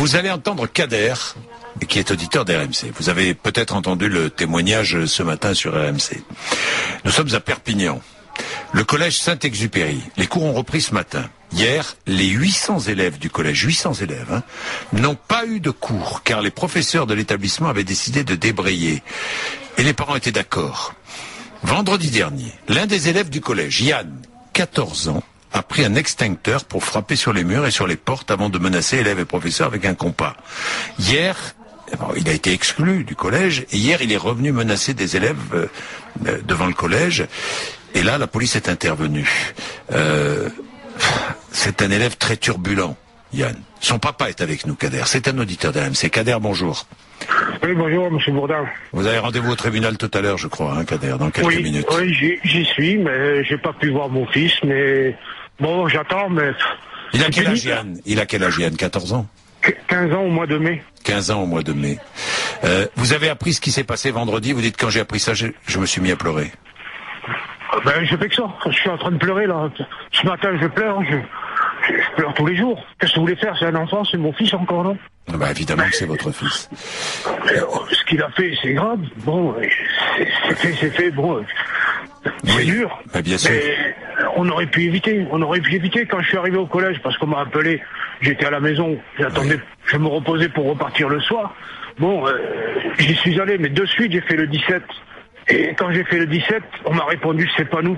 Vous allez entendre Kader, qui est auditeur d'RMC. Vous avez peut-être entendu le témoignage ce matin sur RMC. Nous sommes à Perpignan. Le collège Saint-Exupéry. Les cours ont repris ce matin. Hier, les 800 élèves du collège, 800 élèves, n'ont pas eu de cours, car les professeurs de l'établissement avaient décidé de débrayer. Et les parents étaient d'accord. Vendredi dernier, l'un des élèves du collège, Yann, 14 ans, a pris un extincteur pour frapper sur les murs et sur les portes avant de menacer élèves et professeurs avec un compas. Hier, il a été exclu du collège et hier il est revenu menacer des élèves devant le collège. Et là, la police est intervenue. C'est un élève très turbulent, Yann. Son papa est avec nous, Kader. C'est un auditeur d'RMC. Kader, bonjour. Oui, bonjour, monsieur Bourdin. Vous avez rendez-vous au tribunal tout à l'heure, je crois, hein, Kader, dans quelques minutes. Oui, j'y suis, mais j'ai pas pu voir mon fils, mais bon, j'attends, mais... Il a quel âge, Yann? Il a quel âge, Yann? 14 ans? 15 ans au mois de mai. 15 ans au mois de mai. Vous avez appris ce qui s'est passé vendredi. Vous dites, quand j'ai appris ça, je me suis mis à pleurer. Ben, je fais que ça. Je suis en train de pleurer, là. Ce matin, je pleure. Je pleure tous les jours. Qu'est-ce que vous voulez faire? C'est un enfant, c'est mon fils encore, non? Bah, évidemment que c'est votre fils. Ce qu'il a fait, c'est grave. Bon, c'est fait. Bon, c'est oui, dur. bah, bien sûr. Mais on aurait pu éviter. Quand je suis arrivé au collège, parce qu'on m'a appelé, j'étais à la maison, j'attendais, oui. Je me reposais pour repartir le soir. Bon, j'y suis allé, mais de suite, j'ai fait le 17. Et quand j'ai fait le 17, on m'a répondu, c'est pas nous,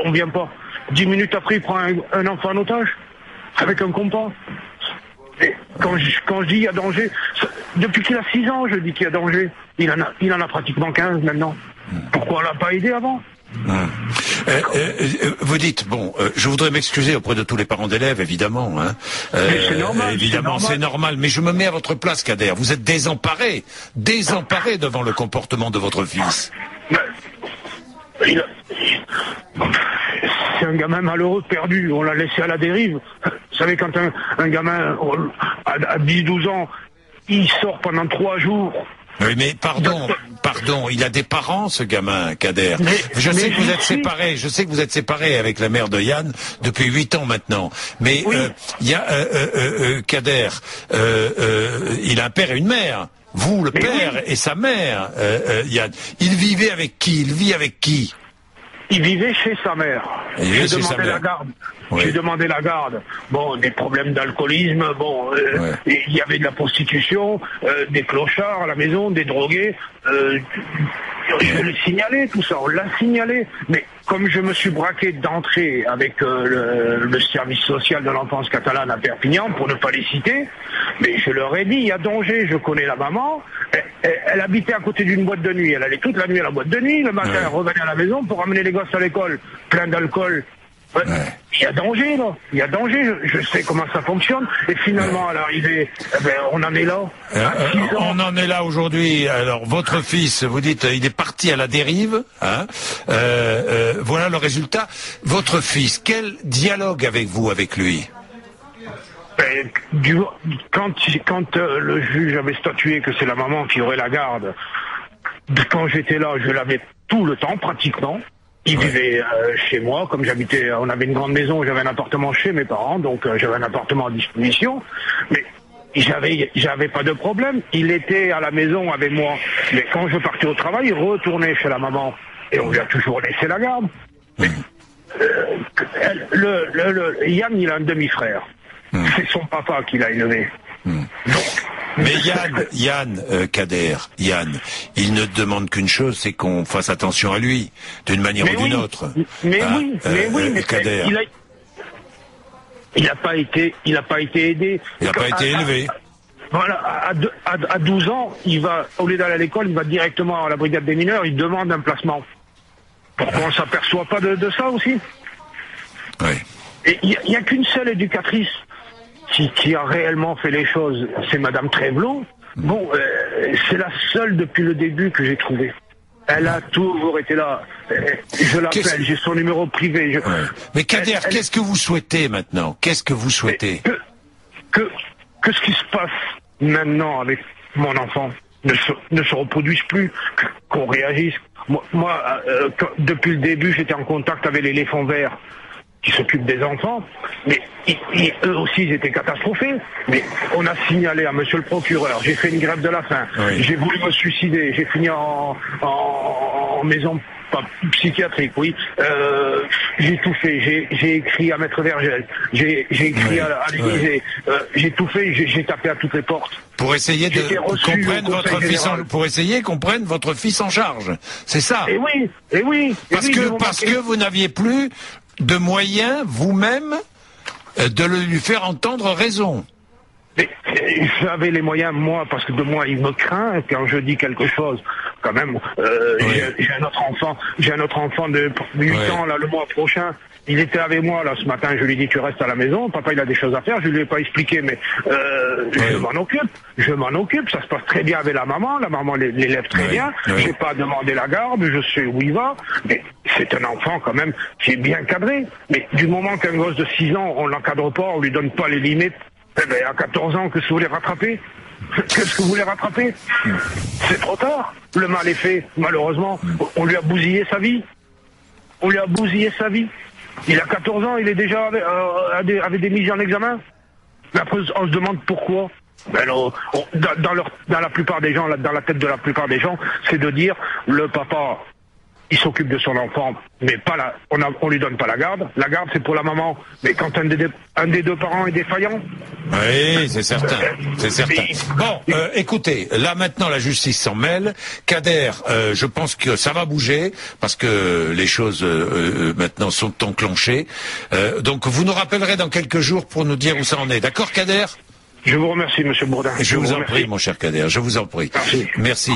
on vient pas. 10 minutes après, il prend un enfant en otage, avec un compas. Et quand je dis il y a danger, depuis qu'il a 6 ans, je dis qu'il y a danger. Il en a pratiquement 15 maintenant. Pourquoi on l'a pas aidé avant? Vous dites, bon, je voudrais m'excuser auprès de tous les parents d'élèves, évidemment. C'est normal. Évidemment, c'est normal. Mais je me mets à votre place, Kader. Vous êtes désemparé devant le comportement de votre fils. C'est un gamin malheureux, perdu. On l'a laissé à la dérive. Vous savez, quand un gamin à 10-12 ans, il sort pendant 3 jours... Oui, mais pardon, il a des parents, ce gamin, Kader. Je sais que vous êtes séparés avec la mère de Yann depuis 8 ans maintenant. Mais oui. Il y a Kader, il a un père et une mère. Vous, le père, oui. Et sa mère, Yann. Il vivait avec qui? Il vit avec qui? Il vivait chez sa mère. J'ai demandé la garde. Oui. J'ai demandé la garde. Bon, des problèmes d'alcoolisme, bon, ouais. Il y avait de la prostitution, des clochards à la maison, des drogués. Je l'ai signalé, tout ça, on l'a signalé. Mais comme je me suis braqué d'entrée avec le service social de l'enfance catalane à Perpignan, pour ne pas les citer, mais je leur ai dit, il y a danger, je connais la maman. Elle habitait à côté d'une boîte de nuit. Elle allait toute la nuit à la boîte de nuit. Le matin, elle revenait à la maison pour amener les gosses à l'école, plein d'alcool. Ouais. Il y a danger, là. Il y a danger. Je sais comment ça fonctionne. Et finalement, à l'arrivée, on en est là. On en est là aujourd'hui. Alors, votre fils, vous dites, il est parti à la dérive. Hein. Voilà le résultat. Votre fils, quel dialogue avez-vous avec lui? Quand le juge avait statué que c'est la maman qui aurait la garde, quand j'étais là, je l'avais tout le temps, pratiquement. Il vivait chez moi, comme j'habitais, on avait une grande maison, j'avais un appartement chez mes parents, donc j'avais un appartement à disposition, mais j'avais pas de problème, il était à la maison avec moi, mais quand je partais au travail, il retournait chez la maman, et on lui a toujours laissé la garde. Mais, Yann, il a un demi-frère, c'est son papa qui l'a élevé. Donc, mais Yann, Kader, il ne demande qu'une chose, c'est qu'on fasse attention à lui, d'une manière ou d'une autre. Mais mais Kader. Il n'a pas été aidé. Il n'a pas été élevé. Voilà, à 12 ans, il va, au lieu d'aller à l'école, il va directement à la brigade des mineurs, il demande un placement. Pourquoi on s'aperçoit pas de ça aussi? Oui. Et il n'y a qu'une seule éducatrice qui a réellement fait les choses, c'est Madame Trévelot. Bon, c'est la seule depuis le début que j'ai trouvée. Elle a toujours été là. Je l'appelle, j'ai son numéro privé. Ouais. Mais Kader, qu'est-ce que vous souhaitez maintenant? Qu'est-ce que vous souhaitez? Que ce qui se passe maintenant avec mon enfant ne se reproduise plus, qu'on réagisse. Moi depuis le début, j'étais en contact avec l'éléphant vert. qui s'occupent des enfants, mais eux aussi ils étaient catastrophés. Mais on a signalé à monsieur le procureur, j'ai fait une grève de la faim, j'ai voulu me suicider, j'ai fini en maison psychiatrique, oui. J'ai tout fait, j'ai écrit à Maître Vergel, j'ai écrit à l'Élysée, j'ai tout fait, j'ai tapé à toutes les portes. Pour essayer qu'on prenne votre fils en charge. C'est ça. Et oui. Parce que vous n'aviez plus de moyens, vous-même, de lui faire entendre raison. Mais j'avais les moyens, moi, parce que de moi, il me craint quand je dis quelque chose. Quand même, j'ai un autre enfant de 8 ans, là, le mois prochain. Il était avec moi, là, ce matin, je lui ai dit, tu restes à la maison, papa, il a des choses à faire, je lui ai pas expliqué, mais je m'en occupe, ça se passe très bien avec la maman l'élève très bien, j'ai pas demandé la garde, je sais où il va, mais c'est un enfant, quand même, qui est bien cadré. Mais du moment qu'un gosse de 6 ans, on l'encadre pas, on lui donne pas les limites, eh ben, à 14 ans, qu'est-ce que vous voulez rattraper? Qu'est-ce que vous voulez rattraper? C'est trop tard. Le mal est fait, malheureusement. On lui a bousillé sa vie. Il a 14 ans, il est déjà avec des mises en examen. Mais après, on se demande pourquoi. Ben alors, dans la plupart des gens, dans la tête de la plupart des gens, c'est de dire, le papa, il s'occupe de son enfant, mais on lui donne pas la garde. La garde, c'est pour la maman. Mais quand un des deux parents est défaillant. Oui, c'est certain. Bon, écoutez, là maintenant la justice s'en mêle. Kader, je pense que ça va bouger parce que les choses maintenant sont enclenchées. Donc vous nous rappellerez dans quelques jours pour nous dire où ça en est. D'accord, Kader? Je vous remercie, monsieur Bourdin. Je vous en prie, mon cher Kader. Je vous en prie. Merci.